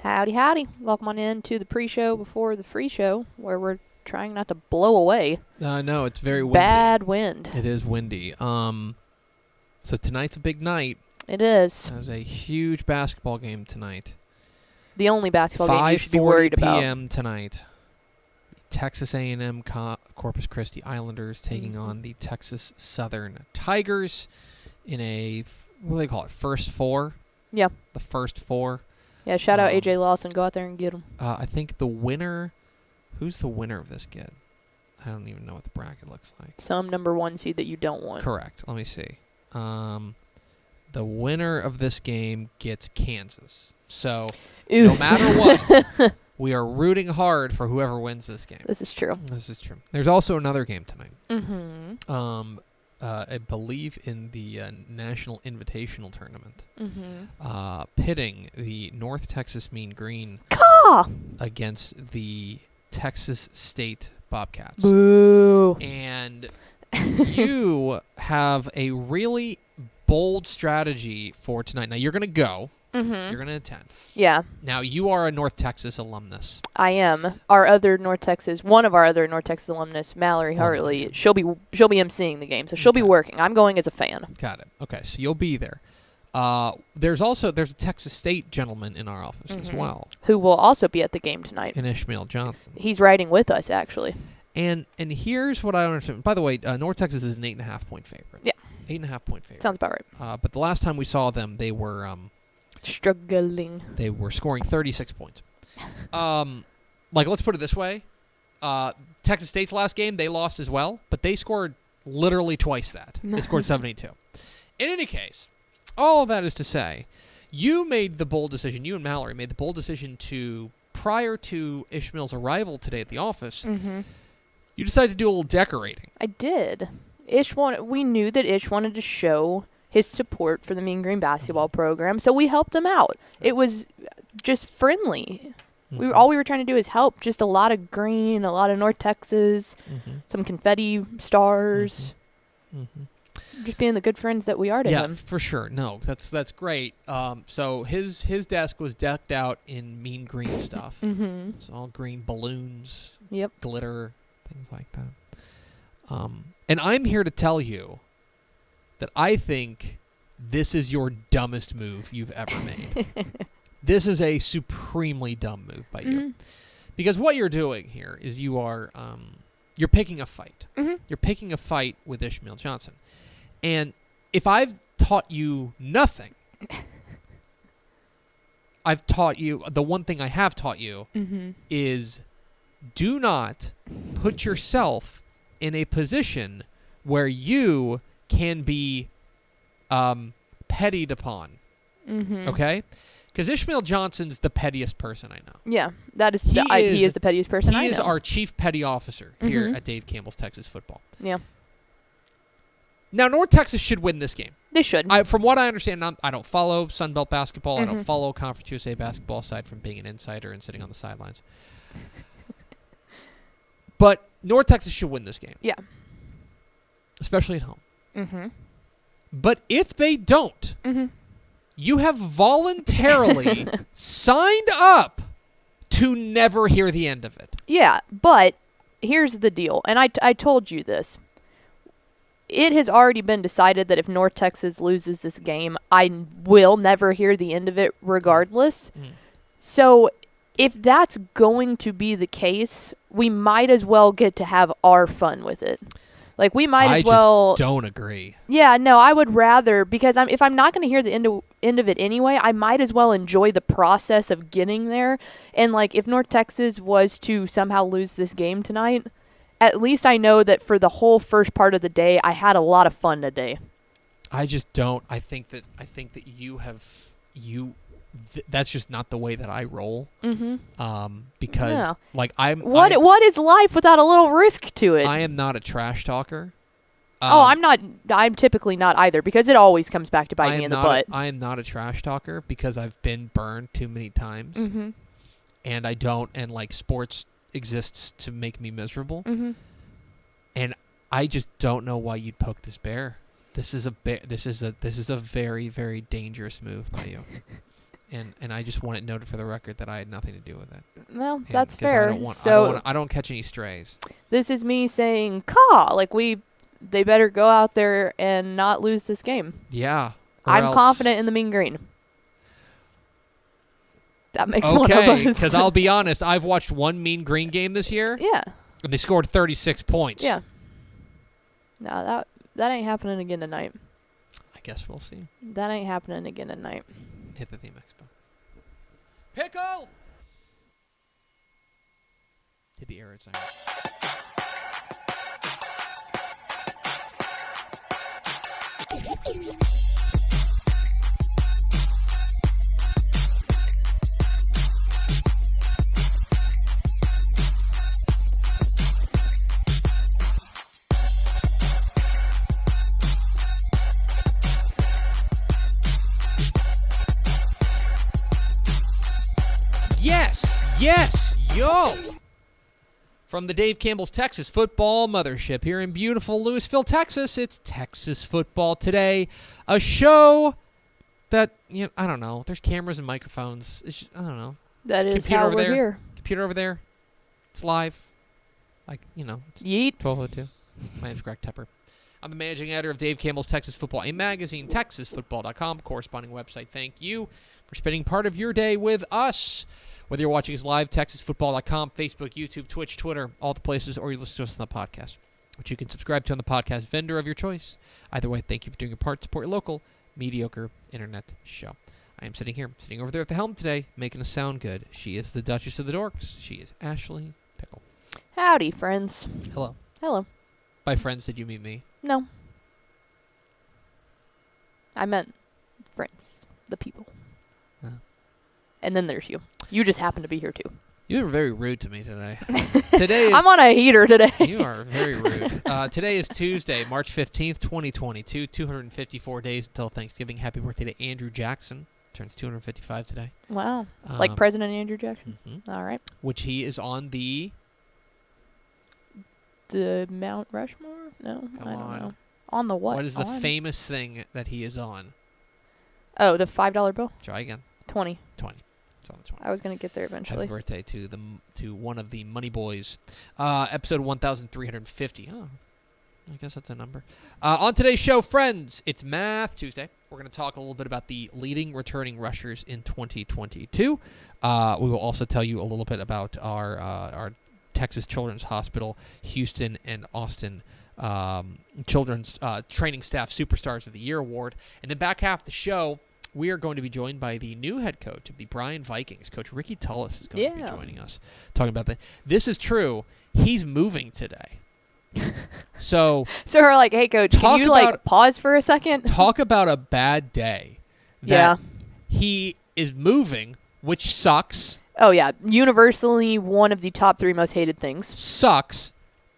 Howdy, howdy. Welcome on in to the pre-show before the free show, where we're trying not to blow away. No, it's very windy. Bad wind. It is windy. So tonight's a big night. It is. There's a huge basketball game tonight. The only basketball game you should be worried about. 5:40 p.m. tonight. Texas A&M Corpus Christi Islanders taking on the Texas Southern Tigers in a, what do they call it, first four? Yeah. The first four. Yeah, shout out AJ Lawson. Go out there and get him. I think the winner, who's the winner of this game? I don't even know what the bracket looks like. Some number one seed that you don't want. Correct. Let me see. The winner of this game gets Kansas. So, Oof. no matter what, we are rooting hard for whoever wins this game. This is true. This is true. There's also another game tonight. Mm-hmm. I believe in the National Invitational Tournament, Mm-hmm. pitting the North Texas Mean Green against the Texas State Bobcats. Boo. And you have a really bold strategy for tonight. Now, you're going to go. Mm-hmm. You're going to attend. Yeah. Now, you are a North Texas alumnus. I am. One of our other North Texas alumnus, Mallory Hartley, she'll be emceeing the game, so she'll be working. I'm going as a fan. Got it. Okay, so you'll be there. There's a Texas State gentleman in our office as well. Who will also be at the game tonight. And Ishmael Johnson. He's riding with us, actually. And here's what I don't understand. By the way, North Texas is an 8.5-point favorite. Yeah. 8.5-point favorite. Sounds about right. But the last time we saw them, they were struggling. They were scoring 36 points. Let's put it this way. Texas State's last game, they lost as well, but they scored literally twice that. They scored 72. In any case, all of that is to say, you made the bold decision, you and Mallory made the bold decision to, prior to Ishmael's arrival today at the office, you decided to do a little decorating. I did. We knew that Ish wanted to show his support for the Mean Green basketball program, so we helped him out. It was just friendly. All we were trying to do is help. Just a lot of green, a lot of North Texas, some confetti stars. Just being the good friends that we are to him. Yeah, for sure. No, that's great. So his desk was decked out in mean green stuff. It's all green balloons, glitter, things like that. And I'm here to tell you that I think this is your dumbest move you've ever made. This is a supremely dumb move by you. Because what you're doing here is you're picking a fight. You're picking a fight with Ishmael Johnson. And if I've taught you nothing, the one thing I have taught you is do not put yourself in a position where you can be pettied upon. Okay? Because Ishmael Johnson's the pettiest person I know. Yeah, he is the pettiest person I know. He is our chief petty officer here at Dave Campbell's Texas Football. Yeah. Now, North Texas should win this game. They should. From what I understand, I don't follow Sun Belt basketball. I don't follow Conference USA basketball aside from being an insider and sitting on the sidelines. But North Texas should win this game. Yeah. Especially at home. But if they don't, you have voluntarily signed up to never hear the end of it. Yeah, but here's the deal, and I told you this. It has already been decided that if North Texas loses this game, I will never hear the end of it regardless. So if that's going to be the case, we might as well get to have our fun with it. Like, we might as well... I just don't agree. Yeah, no, I would rather, because if I'm not going to hear the end of it anyway, I might as well enjoy the process of getting there. And, if North Texas was to somehow lose this game tonight, at least I know that for the whole first part of the day, I had a lot of fun today. I just don't. I think that that's just not the way that I roll. Because what is life without a little risk to it? I am not a trash talker. I'm not. I'm typically not either, because it always comes back to bite me in the butt. I am not a trash talker because I've been burned too many times, and I don't. And sports exists to make me miserable, and I just don't know why you'd poke this bear. This is a very, very dangerous move by you. And I just want it noted for the record that I had nothing to do with it. Well, that's fair. I don't catch any strays. This is me saying, "Caw!" Like they better go out there and not lose this game. Yeah. I'm confident in the Mean Green. That makes one of us. Okay, because I'll be honest, I've watched one Mean Green game this year. Yeah. And they scored 36 points. Yeah. No, that ain't happening again tonight. I guess we'll see. That ain't happening again tonight. Hit the theme expo. Pickle! Hit the air sign. Yes, yo! From the Dave Campbell's Texas Football Mothership here in beautiful Lewisville, Texas, it's Texas Football Today, a show that, I don't know, there's cameras and microphones. I don't know. That is how we're here. Computer over there. It's live. Yeet. 12:02. My name's Greg Tepper. I'm the managing editor of Dave Campbell's Texas Football, a magazine, texasfootball.com, corresponding website. Thank you for spending part of your day with us. Whether you're watching us live, texasfootball.com, Facebook, YouTube, Twitch, Twitter, all the places, or you listen to us on the podcast, which you can subscribe to on the podcast vendor of your choice. Either way, thank you for doing your part to support your local, mediocre internet show. I am sitting over there at the helm today, making us sound good. She is the Duchess of the Dorks. She is Ashley Pickle. Howdy, friends. Hello. Hello. By friends, did you mean me? No. I meant friends, the people. And then there's you. You just happen to be here, too. You were very rude to me today. I'm on a heater today. You are very rude. Today is Tuesday, March 15th, 2022. 254 days until Thanksgiving. Happy birthday to Andrew Jackson. Turns 255 today. Wow. Like President Andrew Jackson? Mm-hmm. All right. Which he is on the Mount Rushmore? No, Come I don't on. know. On the what? What is the famous thing that he is on? Oh, the $5 bill? Try again. 20. 20. It's on the 20. I was going to get there eventually. Happy birthday to one of the Money Boys. Episode 1350. Oh, I guess that's a number. On today's show, friends, it's Math Tuesday. We're going to talk a little bit about the leading returning rushers in 2022. We will also tell you a little bit about our Texas Children's Hospital, Houston, and Austin Children's Training Staff Superstars of the Year Award. And then back half the show, we are going to be joined by the new head coach of the Bryan Vikings. Coach Ricky Tullos is going to be joining us, talking about that. This is true. He's moving today. So we're like, hey, Coach, can you pause for a second? Talk about a bad day. He is moving, which sucks. Oh, yeah. Universally one of the top 3 most hated things. Sucks.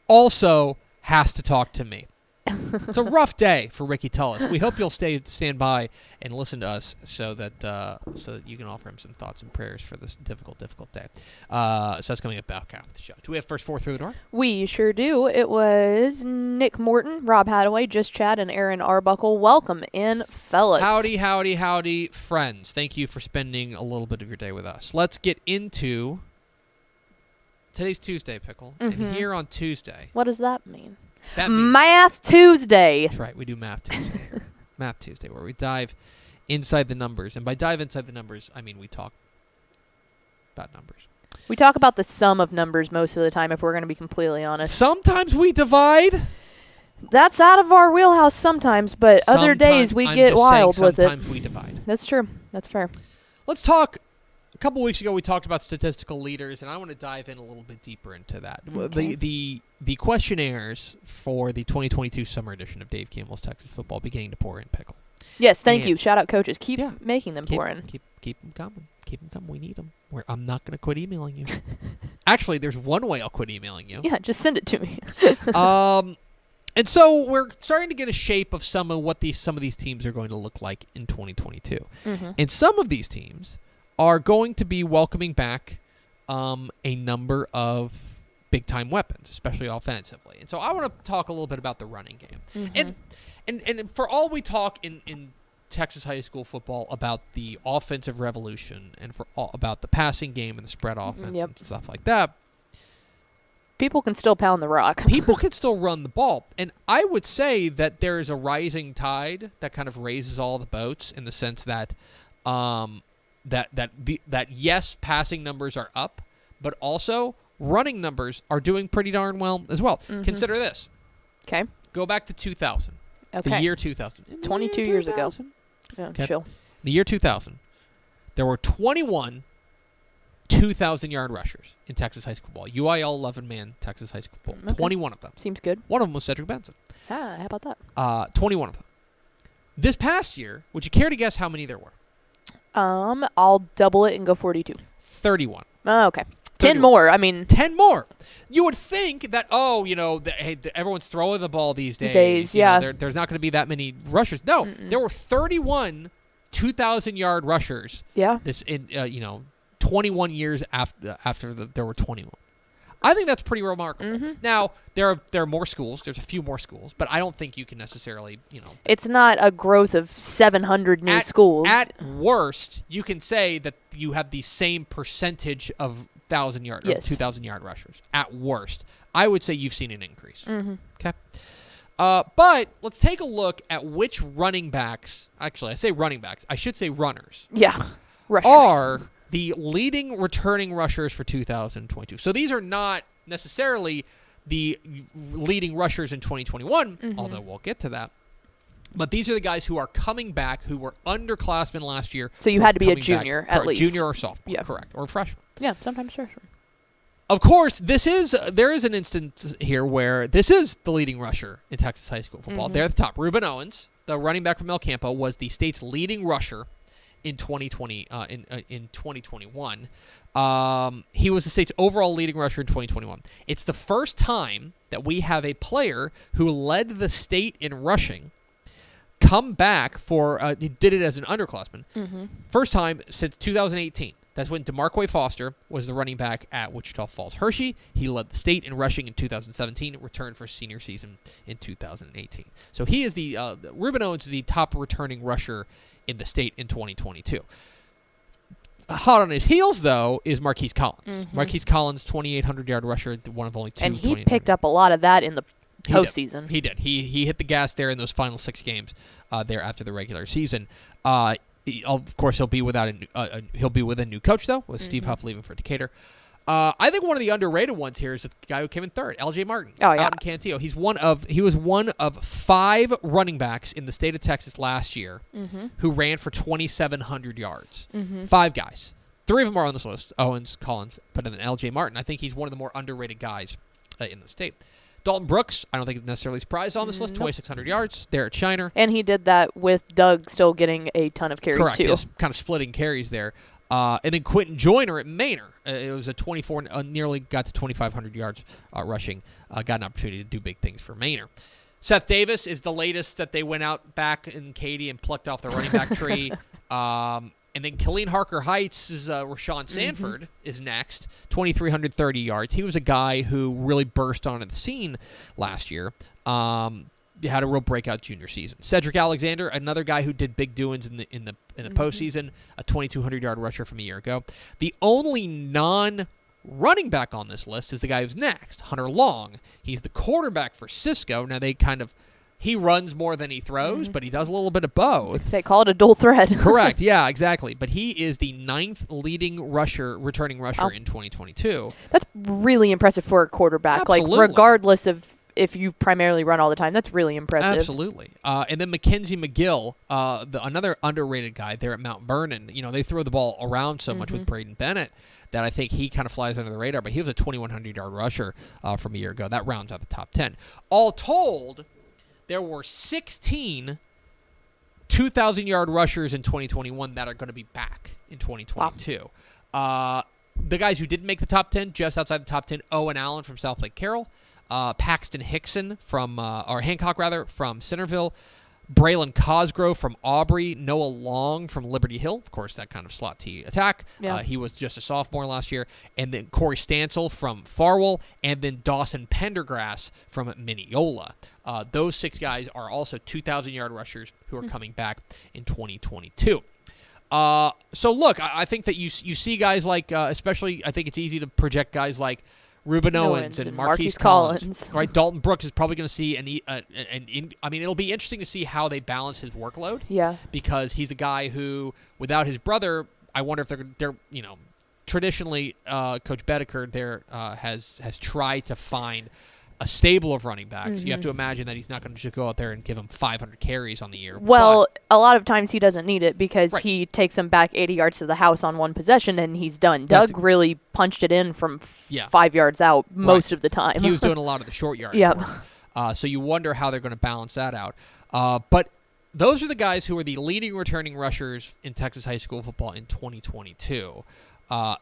Also has to talk to me. It's a rough day for Ricky Tullos. We hope you'll stand by and listen to us so that you can offer him some thoughts and prayers for this difficult day. So that's coming up back after the show. Do we have first 4 through the door? We sure do. It was Nick Morton, Rob Hadaway, Just Chad, and Aaron Arbuckle. Welcome in, fellas. Howdy, friends. Thank you for spending a little bit of your day with us. Let's get into today's Tuesday, Pickle. Mm-hmm. And here on Tuesday. What does that mean? That means Math Tuesday. That's right. We do Math Tuesday here. Math Tuesday, where we dive inside the numbers. And by dive inside the numbers, I mean we talk about numbers. We talk about the sum of numbers most of the time, if we're going to be completely honest. Sometimes we divide. That's out of our wheelhouse sometimes, but other days we get wild with it. Sometimes we divide. That's true. That's fair. Let's talk. A couple weeks ago, we talked about statistical leaders, and I want to dive in a little bit deeper into that. Okay. The questionnaires for the 2022 summer edition of Dave Campbell's Texas Football beginning to pour in, Pickle. Yes, thank you. Shout out coaches. Keep making them pour in. Keep them coming. Keep them coming. We need them. I'm not going to quit emailing you. Actually, there's one way I'll quit emailing you. Yeah, just send it to me. And so we're starting to get a shape of some of these teams are going to look like in 2022. Mm-hmm. And some of these teams are going to be welcoming back a number of big-time weapons, especially offensively. And so I want to talk a little bit about the running game. Mm-hmm. And for all we talk in Texas high school football about the offensive revolution and about the passing game and the spread offense and stuff like that. People can still pound the rock. People can still run the ball. And I would say that there is a rising tide that kind of raises all the boats in the sense that yes, passing numbers are up, but also running numbers are doing pretty darn well as well. Mm-hmm. Consider this. Okay. Go back to 2000. Okay. The year 2000. 22 years ago. Yeah, okay. Chill. The year 2000, there were 21 2,000-yard rushers in Texas high school football. UIL 11-man Texas high school football. Okay. 21 of them. Seems good. One of them was Cedric Benson. Ah, how about that? 21 of them. This past year, would you care to guess how many there were? I'll double it and go 42. 31. Oh, okay. 10 more. I mean, 10 more. You would think that, everyone's throwing the ball these days. Yeah. There's not going to be that many rushers. No, there were 31 2,000-yard rushers. Yeah. 21 years after there were 21. I think that's pretty remarkable. Mm-hmm. Now, there are more schools. There's a few more schools, but I don't think you can necessarily, It's not a growth of 700 new schools. At worst, you can say that you have the same percentage of 2,000-yard rushers. At worst, I would say you've seen an increase. Mm-hmm. Okay. But let's take a look at which running backs. Actually, I say running backs. I should say runners. Yeah. Rushers. Are the leading returning rushers for 2022. So these are not necessarily the leading rushers in 2021, although we'll get to that. But these are the guys who are coming back, who were underclassmen last year. So you had to be a junior, at least. Junior or sophomore, correct, or freshman. Yeah, sometimes freshman. Of course, there is an instance here where this is the leading rusher in Texas high school football. They're at the top. Reuben Owens, the running back from El Campo, was the state's leading rusher in 2020 in 2021. He was the state's overall leading rusher in 2021. It's the first time that we have a player who led the state in rushing come back for he did it as an underclassman. First time since 2018. That's when DeMarque Foster was the running back at Wichita Falls Hershey. He led the state in rushing in 2017, returned for senior season in 2018. So he is Reuben Owens is the top returning rusher in the state in 2022. Hot on his heels, though, is Marquise Collins. Marquise Collins, 2,800-yard rusher, one of only two. And he picked up a lot of that in the postseason. He did. He hit the gas there in those final 6 games there after the regular season. Of course, he'll be with a new coach, though, with Steve Huff leaving for Decatur. I think one of the underrated ones here is the guy who came in third, L.J. Martin, out in Cantillo. He was one of 5 running backs in the state of Texas last year who ran for 2,700 yards. 5 guys. 3 of them are on this list, Owens, Collins, but then L.J. Martin. I think he's one of the more underrated guys in the state. Dalton Brooks, I don't think it's necessarily surprised on this list, 2,600 yards there at Shiner. And he did that with Doug still getting a ton of carries, correct, too. Yes, kind of splitting carries there. And then Quentin Joyner at Manor. It was a 24, nearly got to 2,500 yards rushing. Got an opportunity to do big things for Manor. Seth Davis is the latest that they went out back in Katy and plucked off the running back tree. And then Killeen Harker Heights is Rashawn Sanford is next, 2,330 yards. He was a guy who really burst onto the scene last year. Had a real breakout junior season. Cedric Alexander, another guy who did big doings in the postseason, a 2,200-yard rusher from a year ago. The only non-running back on this list is the guy who's next, Hunter Long. He's the quarterback for Cisco. Now he runs more than he throws, but he does a little bit of both. They call it a dual threat. Correct. Yeah, exactly. But he is the 9th leading returning rusher in 2022. That's really impressive for a quarterback. Absolutely. Like, regardless of if you primarily run all the time, that's really impressive. Absolutely. And then Mackenzie McGill, another underrated guy there at Mount Vernon. They throw the ball around so much with Braden Bennett that I think he kind of flies under the radar. But he was a 2,100-yard rusher from a year ago. That rounds out the top 10. All told, there were 16 2,000-yard rushers in 2021 that are going to be back in 2022. Wow. The guys who didn't make the top 10, just outside the top 10, Owen Allen from South Lake Carroll, Paxton Hickson from Hancock from Centerville, Braylon Cosgrove from Aubrey, Noah Long from Liberty Hill, of course, that kind of slot T attack. Yeah. He was just a sophomore last year. And then Corey Stansel from Farwell, and then Dawson Pendergrass from Mineola. Those 6 guys are also 2,000-yard rushers who are coming back in 2022. So, look, I think that you see guys like, especially I think it's easy to project guys like Ruben Owens and Marquise Collins. Right? Dalton Brooks is probably going to see I mean, it'll be interesting to see how they balance his workload. Yeah. Because he's a guy who, without his brother, I wonder if they're traditionally, Coach Bedeker there has tried to find a stable of running backs. Mm-hmm. You have to imagine that he's not going to just go out there and give him 500 carries on the year. Well, a lot of times he doesn't need it because he takes them back 80 yards to the house on one possession and he's done. Doug really punched it in from 5 yards out most of the time. He was doing a lot of the short yards. Yeah. So you wonder how they're going to balance that out. But those are the guys who are the leading returning rushers in Texas high school football in 2022.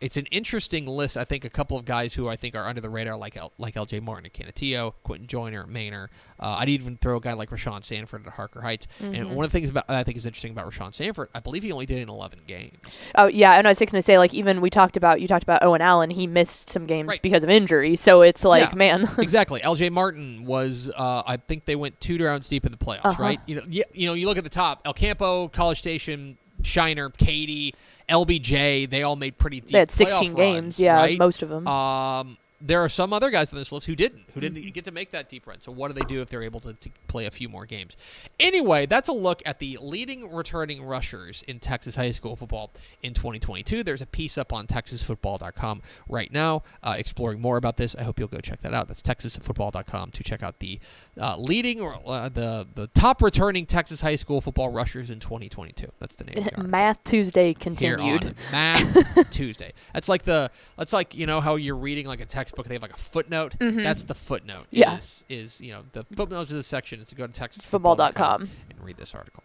It's an interesting list. I think a couple of guys who I think are under the radar, like L.J. Martin at Canutillo, Quentin Joyner at Manor. I'd even throw a guy like Rashawn Sanford at Harker Heights. Mm-hmm. And one of the things I think is interesting about Rashawn Sanford, I believe he only did it in 11 games. Oh, yeah, and I was going to say, like, even you talked about Owen Allen, he missed some games because of injury, so it's like, man. Exactly. L.J. Martin was, I think they went 2 rounds deep in the playoffs, right? You look at the top, El Campo, College Station, Shiner, Katy, LBJ, they all made pretty deep playoff runs. They had 16 games, right? Most of them. There are some other guys on this list who didn't get to make that deep run. So what do they do if they're able to play a few more games? Anyway, that's a look at the leading returning rushers in Texas high school football in 2022. There's a piece up on TexasFootball.com right now exploring more about this. I hope you'll go check that out. That's TexasFootball.com to check out the the top returning Texas high school football rushers in 2022. That's the name of the article. Math Tuesday continued. Here on Math Tuesday. That's like how you're reading like a textbook. They have like a footnote. Mm-hmm. That's the footnote. Yeah. Is the footnote to this section is to go to TexasFootball.com and read this article.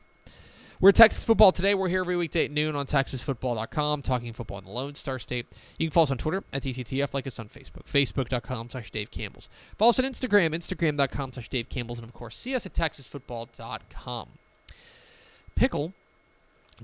We're Texas Football Today. We're here every weekday at noon on TexasFootball.com, talking football in the Lone Star State. You can follow us on Twitter at TCTF, like us on Facebook, Facebook.com/Dave Campbell's. Follow us on Instagram, Instagram.com/Dave Campbell's, and of course, see us at TexasFootball.com. Pickle.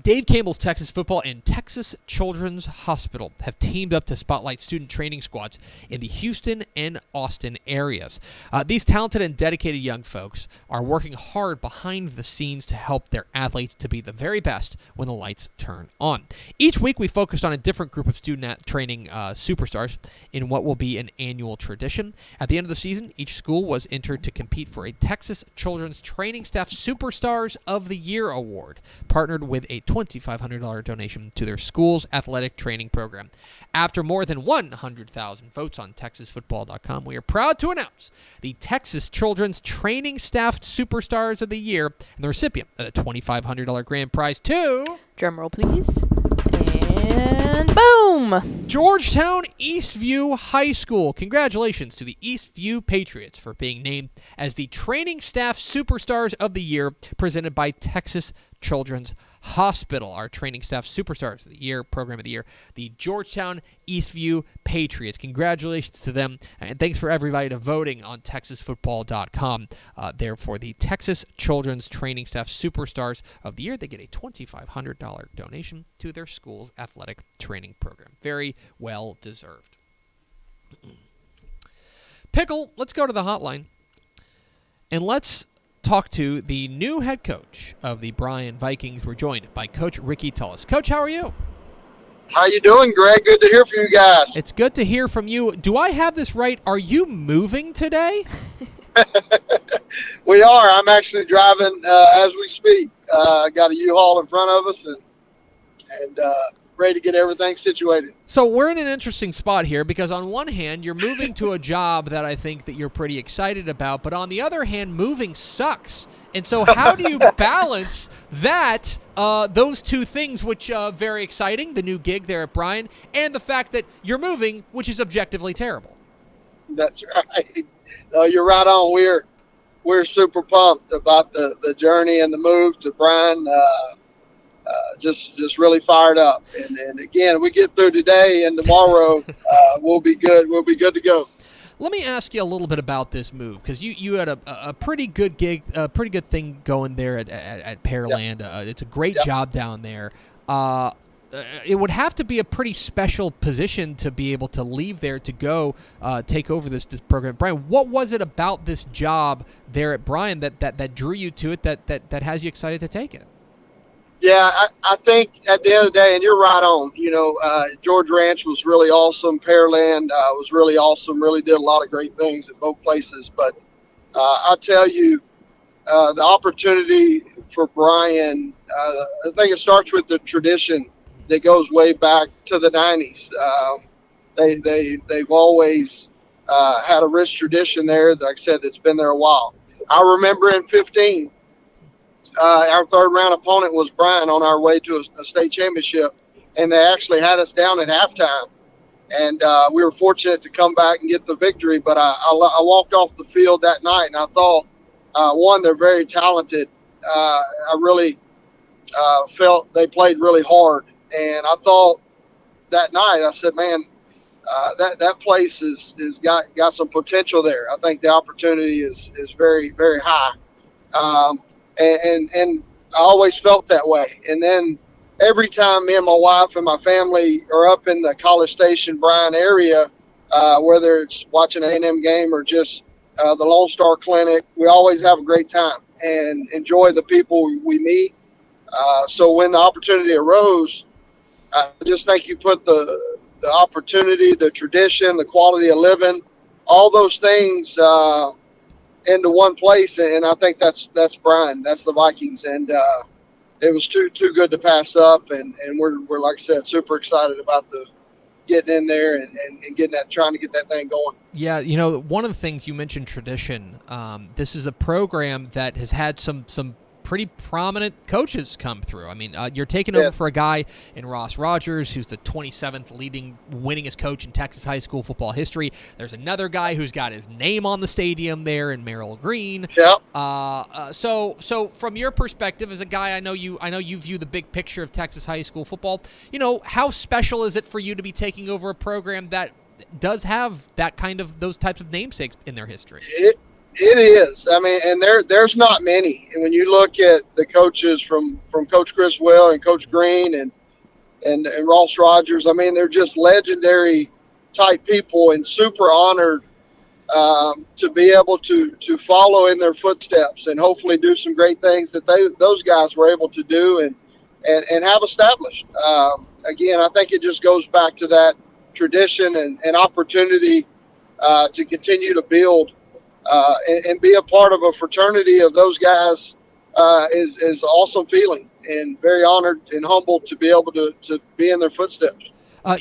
Dave Campbell's Texas Football and Texas Children's Hospital have teamed up to spotlight student training squads in the Houston and Austin areas. These talented and dedicated young folks are working hard behind the scenes to help their athletes to be the very best when the lights turn on. Each week, we focused on a different group of student training superstars in what will be an annual tradition. At the end of the season, each school was entered to compete for a Texas Children's Training Staff Superstars of the Year award, partnered with a $2,500 donation to their school's athletic training program. After more than 100,000 votes on TexasFootball.com, we are proud to announce the Texas Children's Training Staff Superstars of the Year and the recipient of the $2,500 grand prize to... Drumroll, please. And boom! Georgetown Eastview High School. Congratulations to the Eastview Patriots for being named as the Training Staff Superstars of the Year, presented by Texas Children's Hospital. Our Training Staff Superstars of the Year, Program of the Year, the Georgetown Eastview Patriots. Congratulations to them, and thanks for everybody to voting on TexasFootball.com. There for the Texas Children's Training Staff Superstars of the Year. They get a $2,500 donation to their school's athletic training program. Very well deserved. Pickle, let's go to the hotline, and let's talk to the new head coach of the Bryan Vikings. We're joined by Coach Ricky Tullos. Coach, how are you? How you doing, Greg? Good to hear from you guys. It's good to hear from you. Do I have this right? Are you moving today? We are. I'm actually driving as we speak. Got a U-Haul in front of us and ready to get everything situated. So we're in an interesting spot here because on one hand, you're moving to a job that I think that you're pretty excited about, but on the other hand, moving sucks. And so how do you balance that, those two things, which are very exciting, the new gig there at Bryan, and the fact that you're moving, which is objectively terrible? That's right. No, you're right on. We're super pumped about the journey and the move to Bryan. Just really fired up. And again, we get through today and tomorrow, we'll be good. We'll be good to go. Let me ask you a little bit about this move, because you had a pretty good gig, a pretty good thing going there at Pearland. Yep. It's a great job down there. It would have to be a pretty special position to be able to leave there to go take over this program. Bryan, what was it about this job there at Bryan that drew you to it, that has you excited to take it? Yeah, I think at the end of the day, and you're right on, George Ranch was really awesome. Pearland was really awesome, really did a lot of great things at both places. But I'll tell you, the opportunity for Bryan, I think it starts with the tradition that goes way back to the 90s. They've always had a rich tradition there. Like I said, it's been there a while. I remember in 15, our third round opponent was Bryan on our way to a state championship, and they actually had us down at halftime. And we were fortunate to come back and get the victory. But I walked off the field that night, and I thought, one, they're very talented. I really felt they played really hard. And I thought that night, I said, man, that place is got some potential there. I think the opportunity is very, very high. And I always felt that way. And then every time me and my wife and my family are up in the College Station, Bryan area, whether it's watching an A&M game or just the Lone Star Clinic, we always have a great time and enjoy the people we meet. So when the opportunity arose, I just think you put the opportunity, the tradition, the quality of living, all those things into one place, and I think that's Bryan, that's the Vikings, and it was too good to pass up, and we're like I said, super excited about the getting in there and getting that, trying to get that thing going. Yeah, one of the things you mentioned, tradition. This is a program that has had some pretty prominent coaches come through. I mean, you're taking over for a guy in Ross Rogers, who's the 27th winningest coach in Texas high school football history. There's another guy who's got his name on the stadium there in Merrill Green. Yep. So from your perspective as a guy, I know you view the big picture of Texas high school football. How special is it for you to be taking over a program that does have those types of namesakes in their history? It is. I mean, and there's not many. And when you look at the coaches from Coach Chris Will and Coach Green and Ross Rogers, I mean, they're just legendary type people, and super honored to be able to follow in their footsteps and hopefully do some great things that those guys were able to do and have established. Again, I think it just goes back to that tradition and opportunity to continue to build. And be a part of a fraternity of those guys is an awesome feeling, and very honored and humbled to be able to be in their footsteps.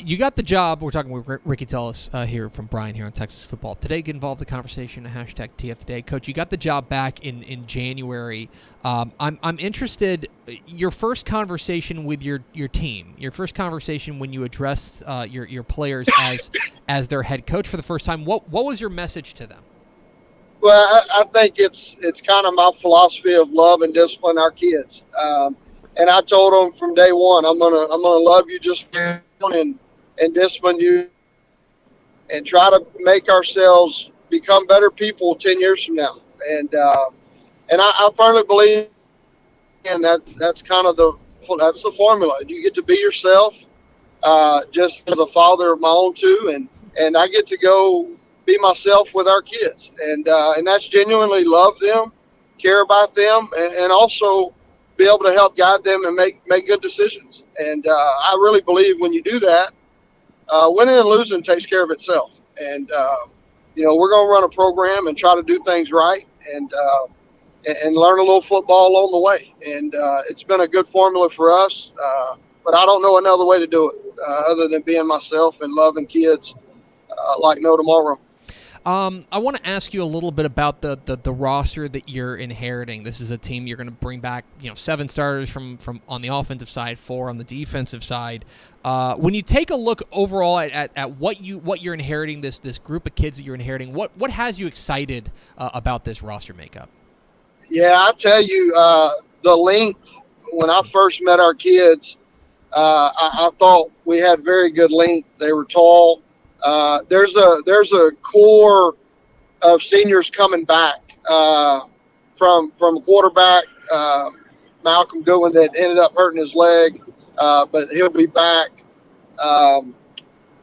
You got the job. We're talking with Ricky Tullos here from Bryan here on Texas Football Today. Get involved in the conversation at #TF Today. Coach, you got the job back in January. I'm interested. Your first conversation with your team, your first conversation when you addressed your players as their head coach for the first time. What was your message to them? Well, I think it's kind of my philosophy of love and discipline our kids, and I told them from day one, I'm gonna love you just and discipline you, and try to make ourselves become better people 10 years from now. And I firmly believe, and that's kind of that's the formula. You get to be yourself, just as a father of my own too, and I get to go be myself with our kids, and that's genuinely love them, care about them, and also be able to help guide them and make good decisions. And I really believe when you do that, winning and losing takes care of itself. And we're going to run a program and try to do things right, and learn a little football along the way. And it's been a good formula for us, but I don't know another way to do it other than being myself and loving kids like no tomorrow. I want to ask you a little bit about the roster that you're inheriting. This is a team you're going to bring back, 7 starters from on the offensive side, 4 on the defensive side. When you take a look overall at what you're inheriting, this group of kids that you're inheriting, what has you excited about this roster makeup? Yeah, I tell you, the length. When I first met our kids, I thought we had very good length. They were tall. there's a core of seniors coming back from quarterback Malcolm Goodwin that ended up hurting his leg, but he'll be back.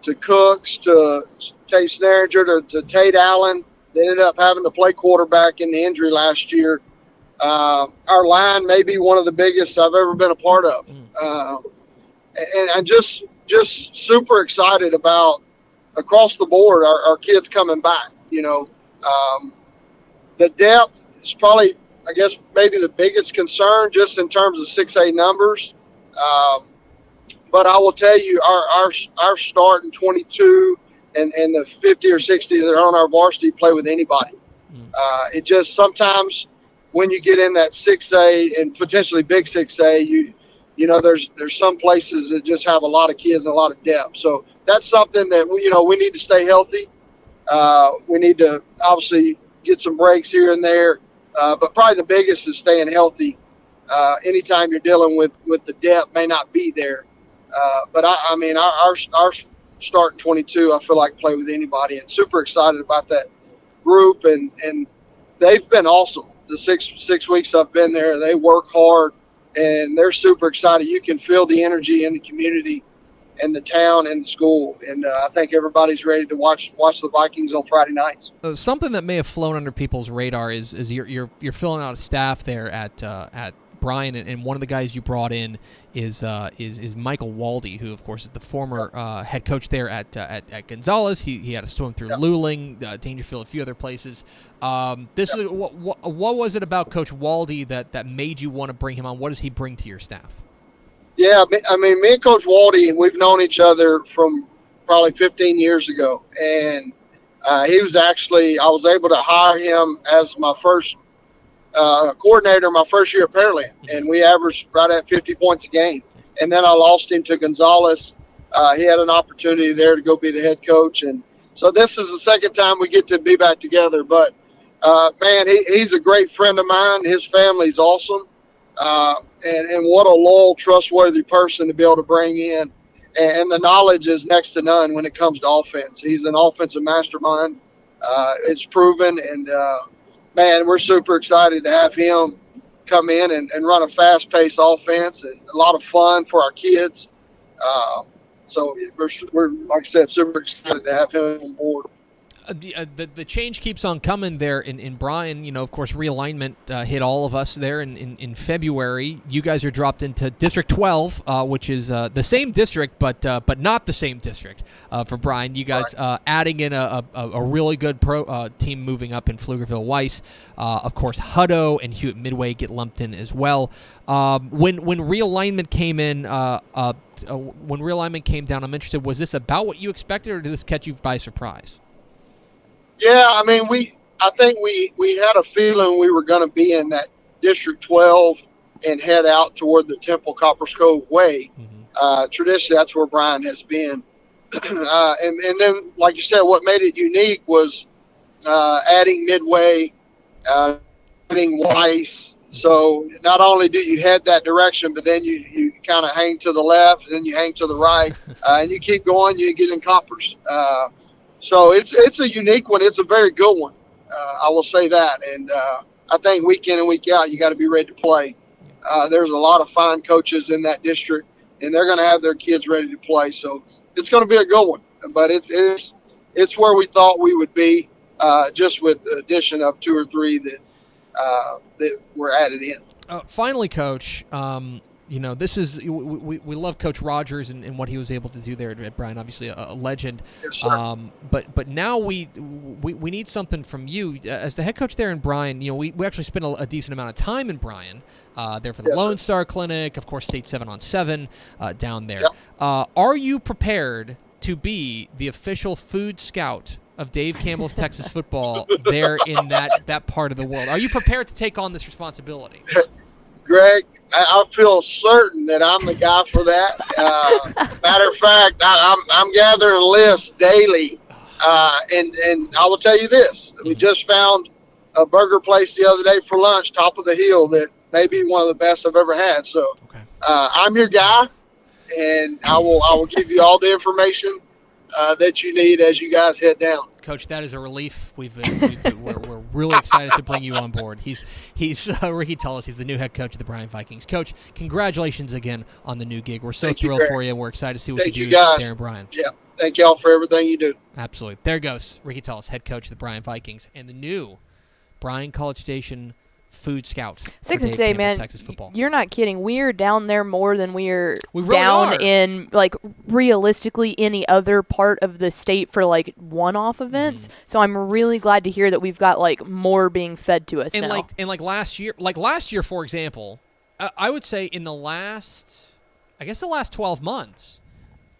To Cooks, to Tate Snaringer, to Tate Allen. They ended up having to play quarterback in the injury last year. Our line may be one of the biggest I've ever been a part of. And I'm just super excited about across the board our kids coming back. The depth is probably, I guess, maybe the biggest concern just in terms of 6A numbers. But I will tell you, our start in 22 and the 50 or 60 that are on our varsity play with anybody. It just sometimes when you get in that 6A and potentially big 6A, there's some places that just have a lot of kids and a lot of depth. So that's something that we need to stay healthy. We need to obviously get some breaks here and there, but probably the biggest is staying healthy. Anytime you're dealing with the depth may not be there. But our start in 22, I feel like play with anybody, and super excited about that group. And they've been awesome. The six weeks I've been there, they work hard, and they're super excited. You can feel the energy in the community, and the town, and the school. And I think everybody's ready to watch the Vikings on Friday nights. Something that may have flown under people's radar is you're filling out a staff there at Bryan, and one of the guys you brought in is Michael Waldy, who of course is the former head coach there at Gonzales. He had to swim through Luling, Dangerfield, a few other places. Is what was it about Coach Waldy that made you want to bring him on? What does he bring to your staff? Yeah, me and Coach Waldy, we've known each other from probably 15 years ago, and he was actually, I was able to hire him as my first coordinator my first year at Pearland, and we averaged right at 50 points a game. And then I lost him to Gonzales. He had an opportunity there to go be the head coach, and so this is the second time we get to be back together. But man, he's a great friend of mine. His family's awesome, and what a loyal, trustworthy person to be able to bring in. And the knowledge is next to none when it comes to offense. He's an offensive mastermind. It's proven, and man, we're super excited to have him come in and run a fast-paced offense and a lot of fun for our kids. So we're, like I said, super excited to have him on board. The change keeps on coming there in Bryan. Of course, realignment hit all of us there in February. You guys are dropped into District 12, which is the same district, but not the same district for Bryan. You guys adding in a really good pro team moving up in Pflugerville Weiss. Of course, Hutto and Hewitt Midway get lumped in as well. When realignment came in, when realignment came down, I'm interested. Was this about what you expected, or did this catch you by surprise? Yeah, I think we had a feeling we were going to be in that District 12 and head out toward the Temple Coppers Cove way. Traditionally, that's where Bryan has been. And then, like you said, what made it unique was adding Midway, adding Weiss. So not only do you head that direction, but then you kind of hang to the left, and then you hang to the right, and you keep going, you get in Coppers. So it's a unique one. It's a very good one. I will say that. And I think week in and week out, you got to be ready to play. There's a lot of fine coaches in that district, and they're going to have their kids ready to play. So it's going to be a good one. But it's where we thought we would be, just with the addition of 2 or 3 that were added in. Finally, Coach, this is we love Coach Rogers and what he was able to do there at Bryan. Obviously, a legend. Yes, sir. But now we need something from you as the head coach there in Bryan. We actually spent a decent amount of time in Bryan there for the Lone Star Clinic, of course, State 7-on-7 down there. Yep. Are you prepared to be the official food scout of Dave Campbell's Texas football there in that part of the world? Are you prepared to take on this responsibility? Greg, I feel certain that I'm the guy for that. Matter of fact, I'm gathering lists daily, and I will tell you this: we just found a burger place the other day for lunch, top of the hill, that may be one of the best I've ever had. So I'm your guy, and I will give you all the information that you need as you guys head down. Coach, that is a relief. We're really excited to bring you on board. He's Ricky Tullos. He's the new head coach of the Bryan Vikings. Coach, congratulations again on the new gig. We're so thrilled for you. We're excited to see what you do there in Bryan. Yeah, thank y'all for everything you do. Absolutely. There goes Ricky Tullos, head coach of the Bryan Vikings, and the new Bryan College Station food scout. Six and say, man, Texas football. You're not kidding. We're down there more than we really are. In, like, realistically any other part of the state for, like, one-off events. Mm-hmm. So I'm really glad to hear that we've got, like, more being fed to us now. Like last year, for example, I would say in the last 12 months,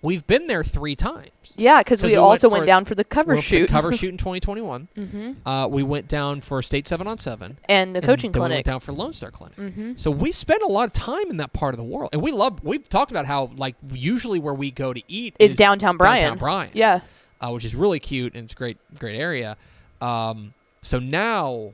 we've been there 3 times. Yeah, because we also went down for the cover shoot. The cover shoot in 2021. Mm-hmm. We went down for State 7-on-7. And the coaching clinic. We went down for Lone Star Clinic. Mm-hmm. So we spend a lot of time in that part of the world. And we've talked about how, like, usually where we go to eat is downtown Bryan. Downtown Bryan. Yeah. Which is really cute, and it's a great area. So now...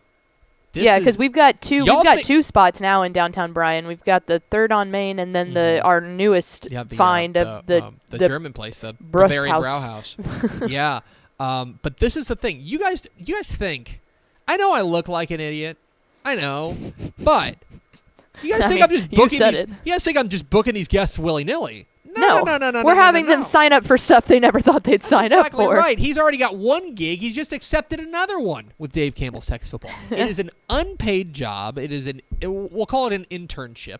because we've got two spots now in downtown Bryan. We've got the 3rd on Main, and then our newest find of the German place, the Bavarian Brauhaus. Yeah, but this is the thing. You guys think? I know I look like an idiot. I know, but you guys think I'm just booking these? You guys think I'm just booking these guests willy nilly? No. We're having them sign up for stuff they never thought they'd sign up for. Exactly right. He's already got one gig. He's just accepted another one with Dave Campbell's Texas Football. It is an unpaid job. We'll call it an internship.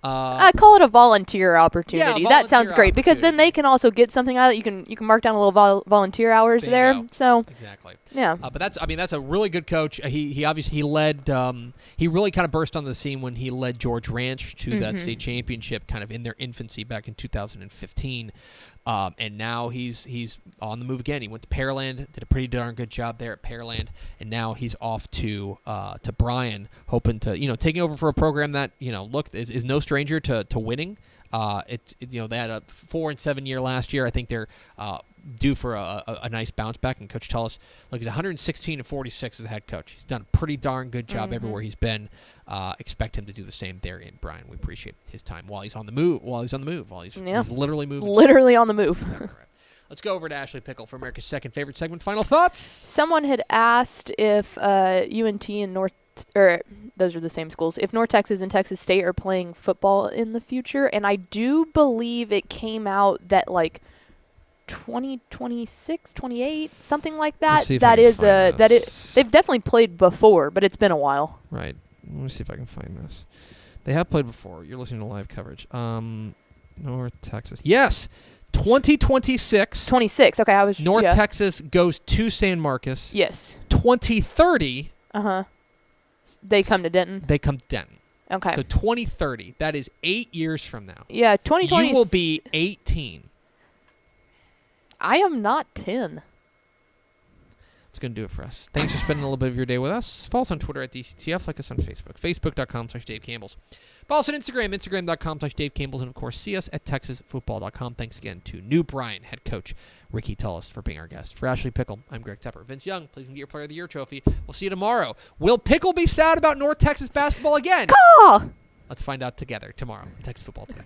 I call it a volunteer opportunity. Yeah, that sounds great because then they can also get something out of it. You can mark down a little volunteer hours there. So exactly. Yeah. But that's a really good coach. He obviously led. He really kind of burst on the scene when he led George Ranch to that state championship, kind of in their infancy back in 2015. And now he's on the move again. He went to Pearland, did a pretty darn good job there at Pearland, and now he's off to Bryan, hoping to taking over for a program that is no stranger to winning. They had a 4-7 year last year. I think they're due for a nice bounce back. And Coach Tullos, look, he's 116-46 as a head coach. He's done a pretty darn good job everywhere he's been. Expect him to do the same there in Bryan. We appreciate his time while he's on the move. He's literally moving. Literally on the move. Exactly right. Let's go over to Ashley Pickle for America's second favorite segment. Final thoughts? Someone had asked if UNT and those are the same schools, if North Texas and Texas State are playing football in the future, and I do believe it came out that like 2026, 28, something like that. They've definitely played before, but it's been a while. Right. Let me see if I can find this. They have played before. You're listening to live coverage. North Texas. Yes. 2026. 26. Okay, I was North Texas goes to San Marcos. Yes. 2030. They come to Denton. They come to Denton. Okay. So 2030. That is 8 years from now. Yeah, 2020. You will be 18. I am not 10. That's going to do it for us. Thanks for spending a little bit of your day with us. Follow us on Twitter at DCTF. Like us on Facebook. Facebook.com/Dave Campbell's. Follow us on Instagram. Instagram.com/Dave Campbell's. And, of course, see us at TexasFootball.com. Thanks again to new Bryan head coach Ricky Tullos for being our guest. For Ashley Pickle, I'm Greg Tepper. Vince Young, please get your Player of the Year trophy. We'll see you tomorrow. Will Pickle be sad about North Texas basketball again? Call! Let's find out together tomorrow on Texas Football Today.